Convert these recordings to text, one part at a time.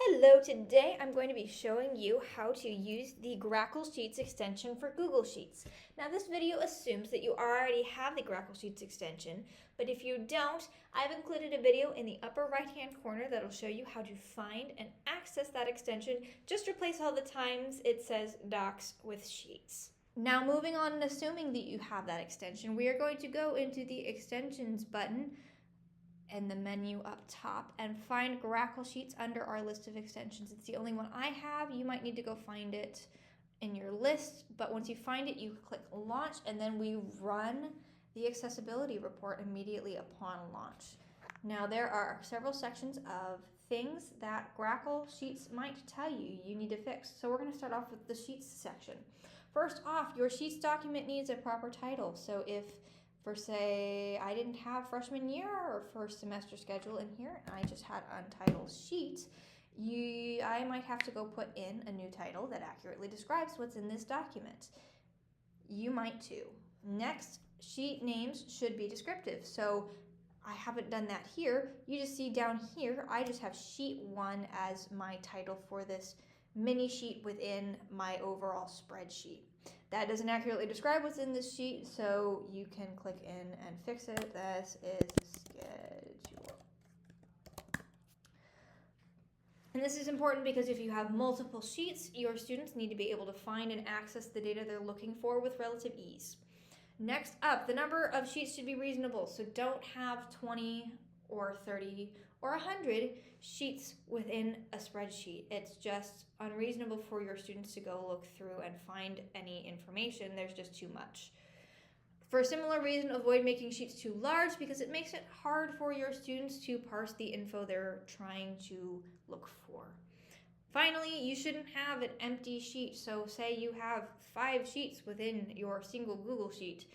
Hello, today I'm going to be showing you how to use the Grackle Sheets extension for Google Sheets. Now this video assumes that you already have the Grackle Sheets extension, but if you don't, I've included a video in the upper right hand corner that'll show you how to find and access that extension. Just replace all the times it says Docs with Sheets. Now moving on and assuming that you have that extension, we are going to go into the Extensions button in the menu up top and find Grackle Sheets under our list of extensions. It's the only one I have. You might need to go find it in your list, but once you find it, you click launch and then we run the accessibility report immediately upon launch. Now there are several sections of things that Grackle Sheets might tell you need to fix. So we're going to start off with the Sheets section. First off, your Sheets document needs a proper title. So if for say I didn't have freshman year or first semester schedule in here and I just had untitled sheet, I might have to go put in a new title that accurately describes what's in this document. You might too. Next, sheet names should be descriptive. So I haven't done that here. You just see down here, I just have sheet 1 as my title for this mini sheet within my overall spreadsheet. That doesn't accurately describe what's in this sheet, so you can click in and fix it. This is schedule. And this is important because if you have multiple sheets, your students need to be able to find and access the data they're looking for with relative ease. Next up, the number of sheets should be reasonable, so don't have 20 or 30 or 100 sheets within a spreadsheet. It's just unreasonable for your students to go look through and find any information. There's just too much. For a similar reason, avoid making sheets too large because it makes it hard for your students to parse the info they're trying to look for. Finally, you shouldn't have an empty sheet. So say you have 5 sheets within your single Google Sheet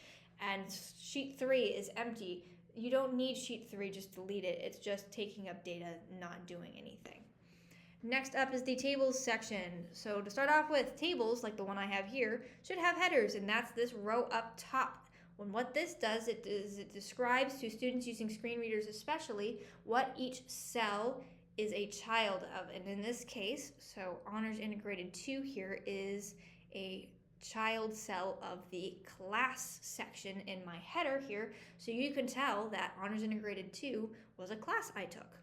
and sheet 3 is empty. You don't need sheet 3, just delete it. It's just taking up data, not doing anything. Next up is the tables section. So to start off with, tables, like the one I have here, should have headers, and that's this row up top. When what this does, it describes to students using screen readers especially what each cell is a child of. And in this case, so Honors Integrated 2 here is a child cell of the class section in my header here, so you can tell that Honors Integrated 2 was a class I took.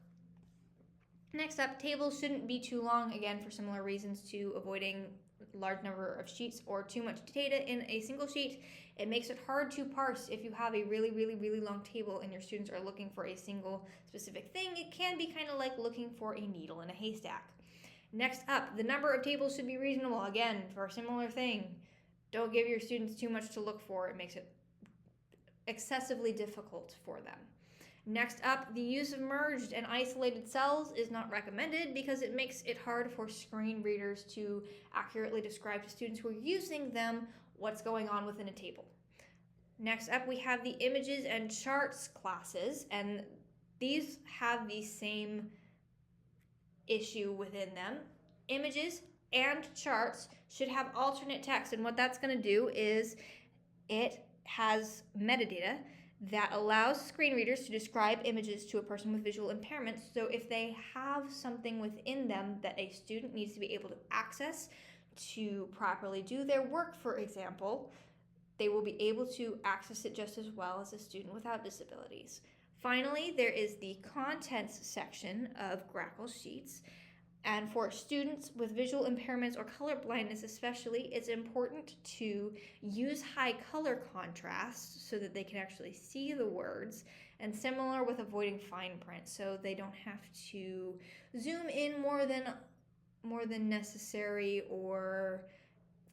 Next up, tables shouldn't be too long, again for similar reasons to avoiding large number of sheets or too much data in a single sheet. It makes it hard to parse if you have a really long table and your students are looking for a single specific thing. It can be kind of like looking for a needle in a haystack. Next up, the number of tables should be reasonable, again for a similar thing. Don't give your students too much to look for. It makes it excessively difficult for them. Next up, the use of merged and isolated cells is not recommended because it makes it hard for screen readers to accurately describe to students who are using them what's going on within a table. Next up, we have the images and charts classes, and these have the same issue within them. Images and charts should have alternate text, and what that's going to do is it has metadata that allows screen readers to describe images to a person with visual impairments. So if they have something within them that a student needs to be able to access to properly do their work, for example, they will be able to access it just as well as a student without disabilities. Finally, there is the contents section of Grackle Sheets. And for students with visual impairments or color blindness especially, it's important to use high color contrast so that they can actually see the words, and similar with avoiding fine print so they don't have to zoom in more than necessary or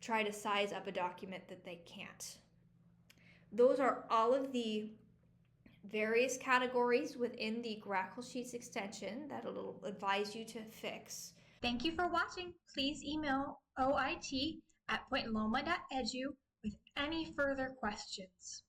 try to size up a document that they can't. Those are all of the various categories within the Grackle Sheets extension that it'll advise you to fix. Thank you for watching. Please email oit@pointloma.edu with any further questions.